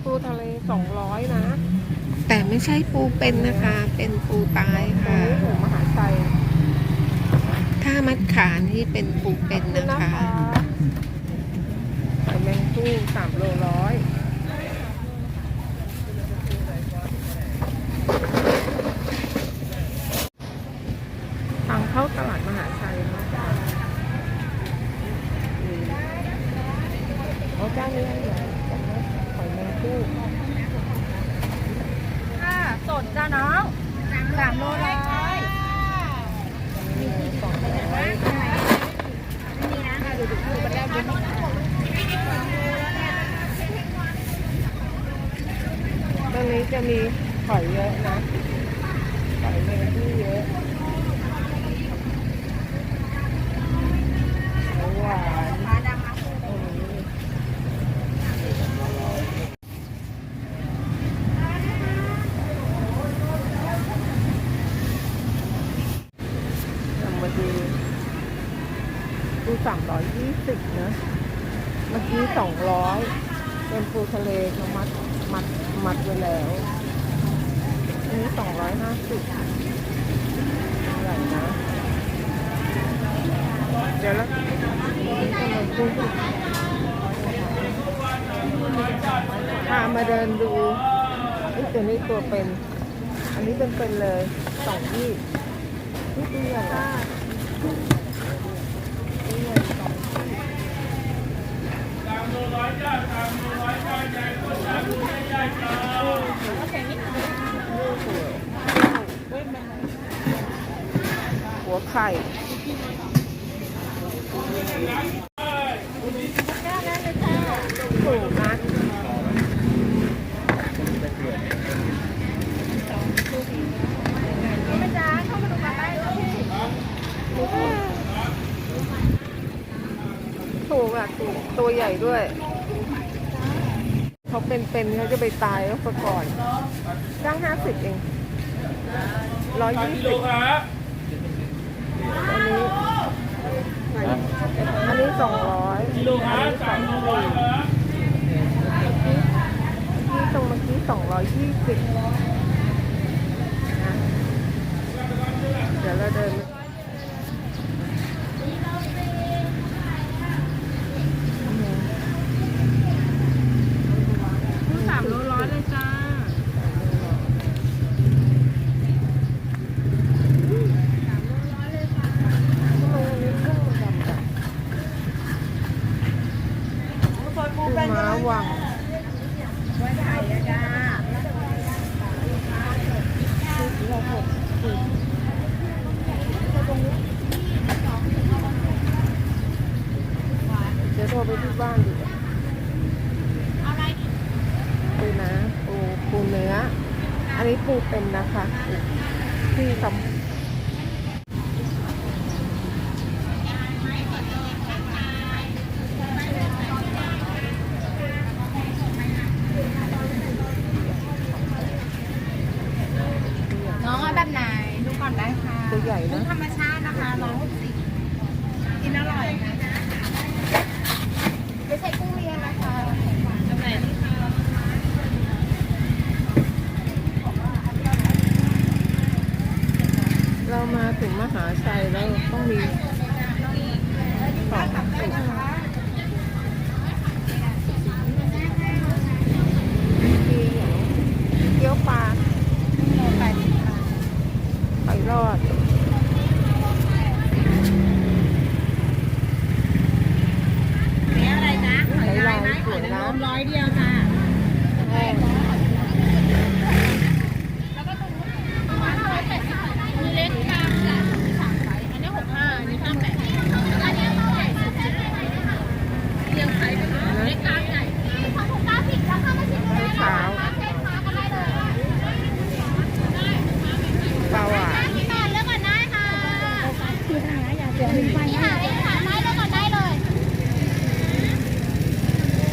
ปูทะเล200นะแต่ไม่ใช่ปูเป็นนะคะ เป็นปูตาย ตรง ค่ะ นี้ถึงมหาชัย ถ้ามัดขานี่เป็นปูเป็น ขอบคุณ นะ นะคะ คะไข่แมงผู้3 โล 100ทางเข้าตลาดมหาชัยนะจ๊ะเอาเจ้านี้ให้หน่อยจังเลยไข่แมงผู้ ค่ะสดจ้าน้อง3 โลร้อย มี200ตรงนี้จะมีหอยเยอะนะหอยแมงผู้เยอะหอยหวานตรงนี้นำมาดูปู320นะเมื่อกี้200เป็นปูทะเลเขามัดไว้แล้วอันนี้250อะไรนะเดี๋ยวแล้วพามาเดินดูตัวนี้ตัวเป็น อันนี้เป็นเลย2 ที่นี่ตัวใหญ่ตัวใหญ่หัวไข่ถูกนะถูกอ่ะถูกตัวใหญ่ด้วยเขาเป็นเขาจะไปตายแล้วก่อนจ้าง50เอง120อันนี้200อันนี้ตรงเมื่อกี้220นะเดี๋ยวเราเดิน3 โล 100เลยจ้าม้าวังเดี๋ยวโทรไปที่บ้านดีกว่าปูนะปูเนื้อ อันนี้ปูเป็นนะคะที่ทำน้องเอาแบบไหนดูก่อนได้ค่ะ ตัวใหญ่นะ ธรรมชาตินะคะ160กินอร่อยไม่ใช่กุ้งเรียนนะคะแบบไหนดีคะ เรามาถึงมหาชัยแล้วต้องมีของเกี๊ยวปลาไข่รอด นี่อะไรจ๊ะ หอยลายสวยนะ 100 เดียวจ้ะมีเล็กกลางจ้ะมี3 ไซส์อันนี้65อันนี้58อันนี้เท่าไหร่เรียงไซส์กันเล็กกลางใหญ่ของผม90แล้วเข้ามาชิมได้ เช้าปลาหวาน ที่นอนเลือกก่อนได้ค่ะคือทางนี้อย่าเสียมีไฟค่ะได้เลือกก่อนได้เลย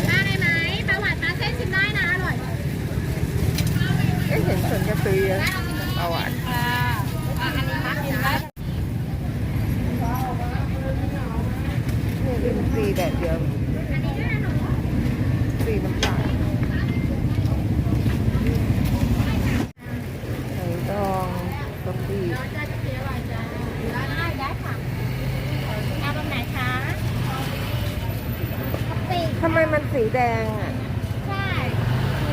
ได้ไหมปลาหวานปลาเส้นชิมได้นะอร่อย เห็นสวนกระตือปลาหวาน อันนี้นะชิมได้ นี่เป็นฟรีแดดเดียวฟรีน้ำปลา งอ่ะ ใช่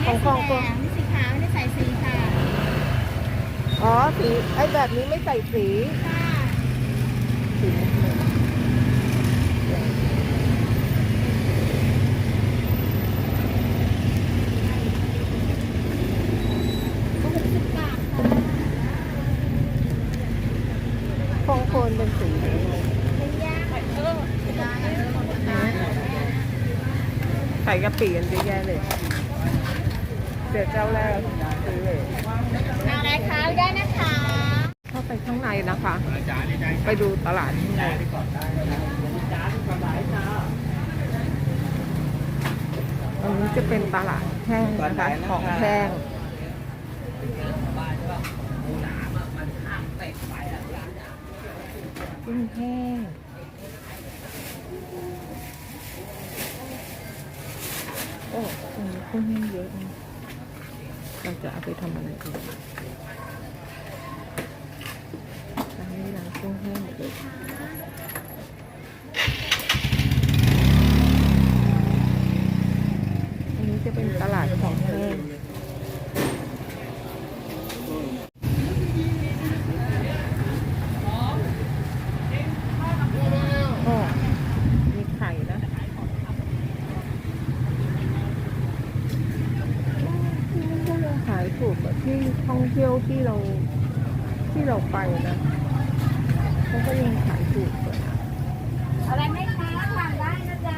ของฟองตัว นี่สีขาวนี่ใส่สีค่ะ อ๋อสีไอ้แบบนี้ไม่ใส่สี ค่ะ สีน้ำเงิน 60 บาทค่ะ ฟองโคนเป็นสี เป็นย่างได้ ใส่กะปิกันเยอะแยะเลย เดี๋ยวเจ้าแรกซื้อเลย เอาอะไรคะได้นะคะ เข้าไปข้างในนะคะ ไปดูตลาดข้างในอันนี้จะเป็นตลาดแห้งนะคะของแห้งกุ้งแห้งโอ้ตรงนี้กุ้งแห้งเยอะนะเราจะเอาไปทำอะไรดีร้านนี้ร้านกุ้งแห้งหมดเลยอันนี้จะเป็นตลาดของแห้งก็มีไข่นะก็ยังขายถูกกว่าที่ท่องเที่ยวที่เราไปนะเขาก็ยังขายถูกกว่านะ อะไรไหมคะสั่งได้นะจ๊ะ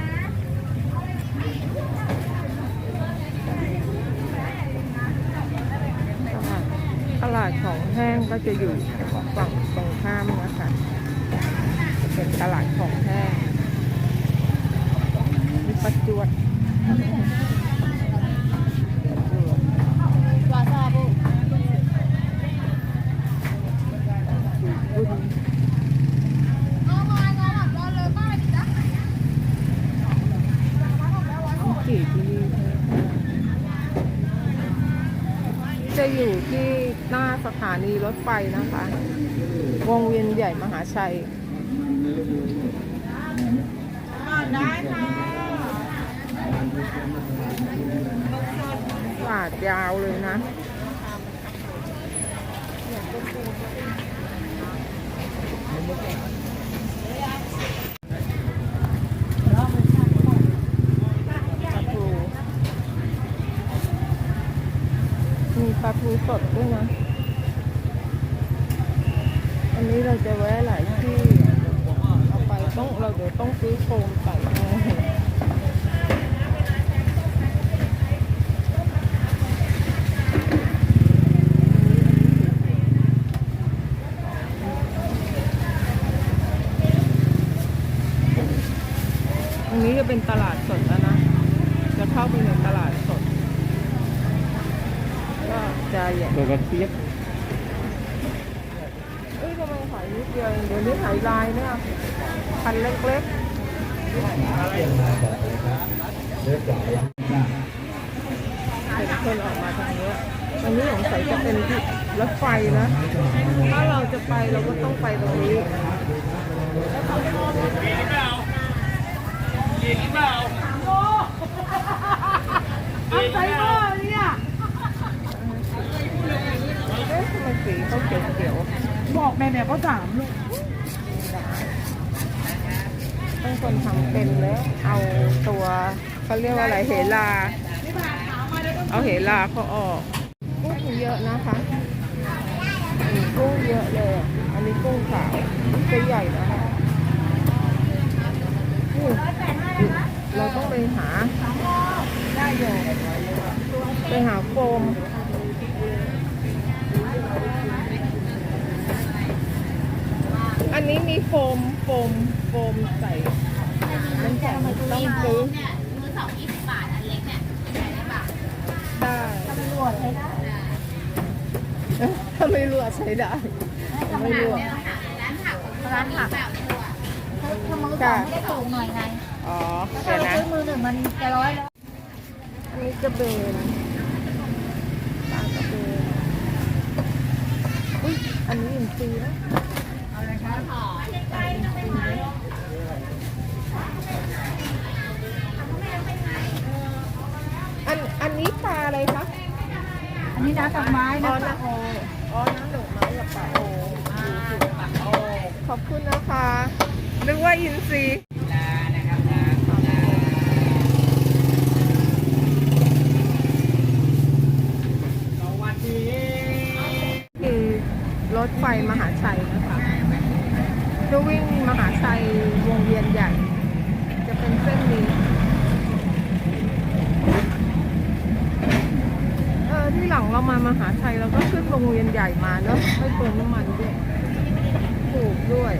ตลาดของแห้งก็จะอยู่ฝั่งตรงข้ามนะคะจะเป็นตลาดของแห้งมีประจวด วาซาบุ บุญ เอามาหลับรอเลยบ้านจ้ะ น้ำจีที่นี่จะอยู่ที่หน้าสถานีรถไฟนะคะ วงเวียนใหญ่มหาชัย ได้ค่ะ ตลาดยาวเลยนะ ปลาทูมีปลาทูสดด้วยนะ อันนี้เราจะแวะหลายที่ เอาไปเราเดี๋ยวต้องซื้อโฟมใส่ให้อันนี้จะเป็นตลาดสดแล้วนะ จะเข้าไปในตลาดสด ก็จะใหญ่ ตัวกระเทียบ เอ้ยทำไมขายนิดเดียวเองเดี๋ยวนี้ขายลายเนี่ยพันเล็กๆ เห็นคนออกมาทางนี้อันนี้สงสัยจะเป็นที่รถไฟนะ ถ้าเราจะไปเราก็ต้องไปตรงนี้ เอาใส่หม้อเนี่ย เอ๊ะทำไมสีเขาเขียว บอกแม่ก็ถามลูก ๆต้องคนทำเป็นแล้วเอาตัวเขาเรียกว่าอะไรเหลา เอาเหลาเขาออกกุ้งเยอะนะคะกุ้งเยอะเลย อันนี้กุ้งขาวตัวใหญ่นะคะนี่เราต้องไปหาได้อยู่ไปหาโฟม อันนี้มีโฟมใส่น้ำแข็งต้องซื้อ เนี่ยมือสอง20 บาท อันเล็กเนี่ยใส่ได้ป่ะ ได้ ตำรวจใช้ได้ ถ้าไม่รั่วใช้ได้ไม่รั่ว ร้านผักแบบนี้อ่ะถ้ามือสองไม่ได้ถูกหน่อยไง อ๋อ ถ้า เดี๋ยว เรา นะ ซื้อมือหนึ่งมันจะ100แล้ว อันนี้จะเบนปลากระเบนอุ้ยอันนี้อินทรีย์นะ เอาเลยครับหอม นี้ปลาอะไรคะ อันนี้น้ำดอกไม้ อ๋อ นะ น้ำอ๋อน้ำดอกไม้กับปลาโอขอบคุณนะคะนึกว่าอินทรีคือรถไฟมหาชัยนะคะจะวิ่งมหาชัยวงเวียนใหญ่ จะเป็นเส้นนี้ที่หลังเรามามหาชัยเราก็ขึ้นวงเวียนใหญ่มาเนอะไม่เปลืองน้ำมันด้วยถูกด้วย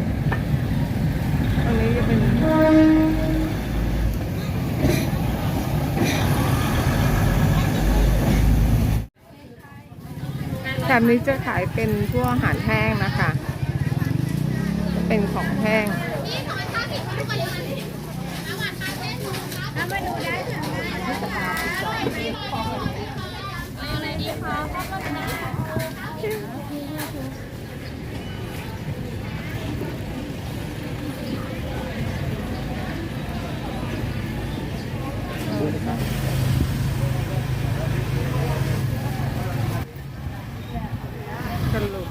ตรงนี้จะเป็นแถบนี้จะขายเป็นพวกอาหารแห้งนะคะ เป็นของแห้ง มาดูได้ถึงอะไรดีคะ สรุป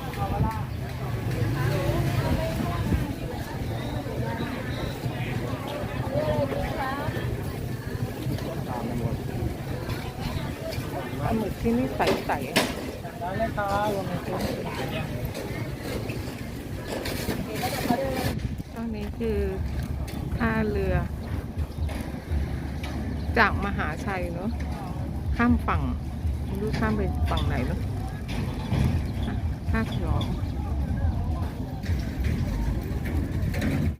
ปลาหมึกที่นี่ใสๆตรงนี้คือท่าเรือ จากมหาชัยเนอะข้ามฝั่งไม่รู้ข้ามไปฝั่งไหนเนอะท่าฉลอง